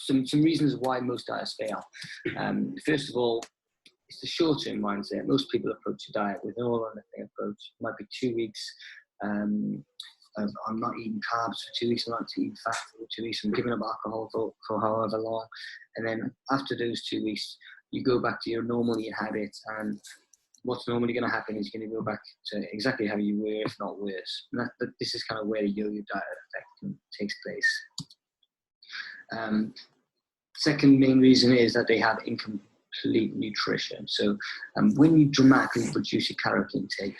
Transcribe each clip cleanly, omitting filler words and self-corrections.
some reasons why most diets fail. First of all, it's the short-term mindset. Most people approach a diet with an all-or-nothing approach. It might be 2 weeks. I'm not eating carbs for 2 weeks. I'm not eating fat for 2 weeks. I'm giving up alcohol for however long. And then after those 2 weeks, you go back to your normal eating habits. And what's normally going to happen is you're going to go back to exactly how you were, if not worse. And this is kind of where the yo-yo diet effect takes place. Second main reason is that they have incomplete nutrition. So when you dramatically reduce your calorie intake,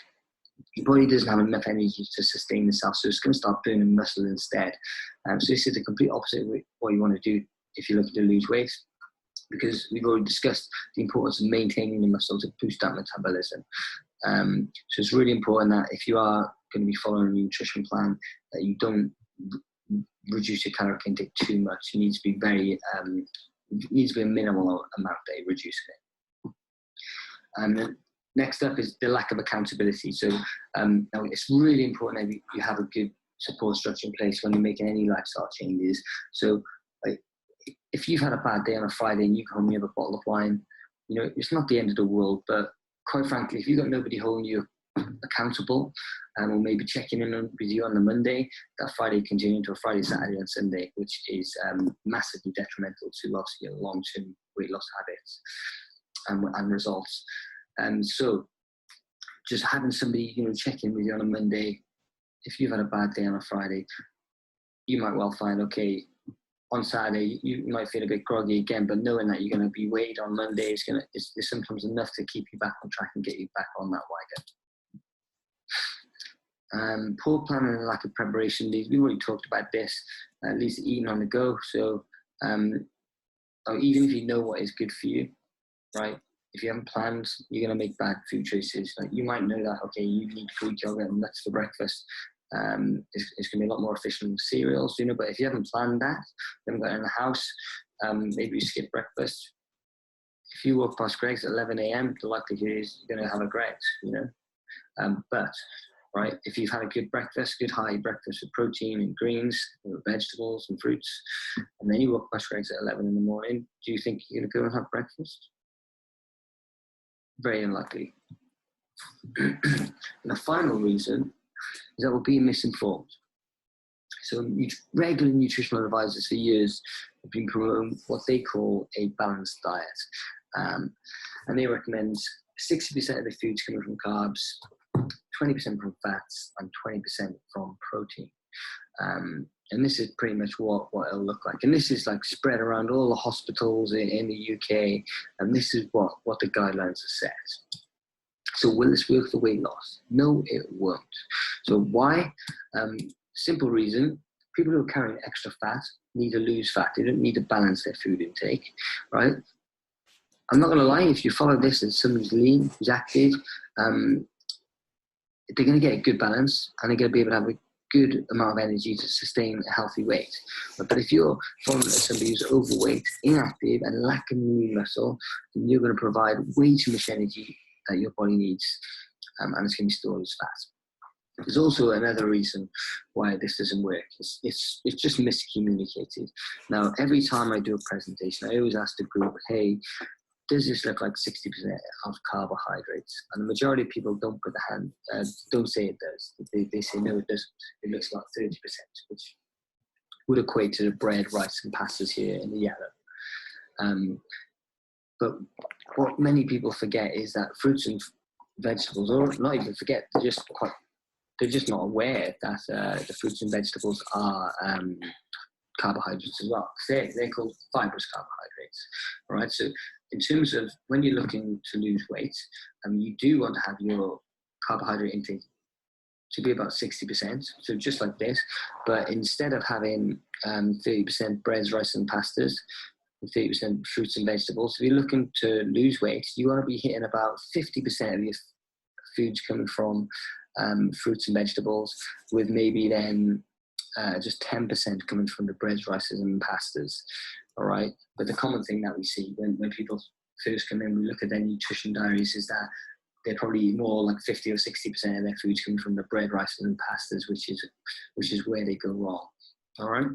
your body doesn't have enough energy to sustain itself, so it's going to start burning muscle instead. So this is the complete opposite of what you want to do if you're looking to lose weight, because we've already discussed the importance of maintaining the muscle to boost that metabolism. So it's really important that if you are going to be following a nutrition plan, that you don't reduce your calorie intake too much. You need to be needs to be a minimal amount that you're reducing it. And next up is the lack of accountability. So now it's really important that you have a good support structure in place when you're making any lifestyle changes. So like, if you've had a bad day on a Friday and you come home and you have a bottle of wine, you know, it's not the end of the world, but quite frankly, if you've got nobody holding you accountable or maybe checking in with you on the Monday, that Friday can turn into a Friday, Saturday and Sunday, which is massively detrimental to obviously your long-term weight loss habits and results. So just having somebody, you know, check in with you on a Monday, if you've had a bad day on a Friday, you might well find, okay, on Saturday, you might feel a bit groggy again, but knowing that you're going to be weighed on Monday is sometimes enough to keep you back on track and get you back on that wagon. Poor planning and lack of preparation. We've already talked about this, at least eating on the go. So even if you know what is good for you, right? If you haven't planned, you're going to make bad food choices. Like you might know that, okay, you need Greek yogurt and nuts for breakfast. It's going to be a lot more efficient than cereals, you know, but if you haven't planned that, you haven't got it in the house, maybe you skip breakfast. If you walk past Greg's at 11 a.m., the likelihood is you're going to have a Greg's, you know. But, right, if you've had a good breakfast, good high breakfast with protein and greens, vegetables and fruits, and then you walk past Greg's at 11 in the morning, do you think you're going to go and have breakfast? Very unlikely. And the final reason is that we're being misinformed. So regular nutritional advisors for years have been promoting what they call a balanced diet. And they recommend 60% of the foods coming from carbs, 20% from fats, and 20% from protein. And this is pretty much what it'll look like. And this is like spread around all the hospitals in the UK. And this is what the guidelines are set. So will this work for weight loss? No, it won't. So why? Simple reason, people who are carrying extra fat need to lose fat. They don't need to balance their food intake, right? I'm not going to lie, if you follow this and someone's lean, who's active, they're going to get a good balance and they're going to be able to have a good amount of energy to sustain a healthy weight. But if you're following somebody who's overweight, inactive and lacking lean muscle, then you're going to provide way too much energy that your body needs, and it's going to be stored as fat. There's also another reason why this doesn't work. It's just miscommunicated. Now, every time I do a presentation, I always ask the group, hey, does this look like 60% of carbohydrates? And the majority of people don't put the hand, don't say it does. They say, no, it doesn't. It looks like 30%, which would equate to the bread, rice, and pastas here in the yellow. But what many people forget is that fruits and vegetables, or not even forget, they're just not aware that the fruits and vegetables are carbohydrates as well. They're called fibrous carbohydrates. All right. So in terms of when you're looking to lose weight, you do want to have your carbohydrate intake to be about 60%. So just like this, but instead of having 30% breads, rice, and pastas, 30% fruits and vegetables. If you're looking to lose weight, you want to be hitting about 50% of your foods coming from fruits and vegetables, with maybe then just 10% coming from the breads, rices, and pastas. All right. But the common thing that we see when people first come in, we look at their nutrition diaries, is that they're probably more like 50 or 60% of their foods coming from the bread, rice, and pastas, which is where they go wrong. All right.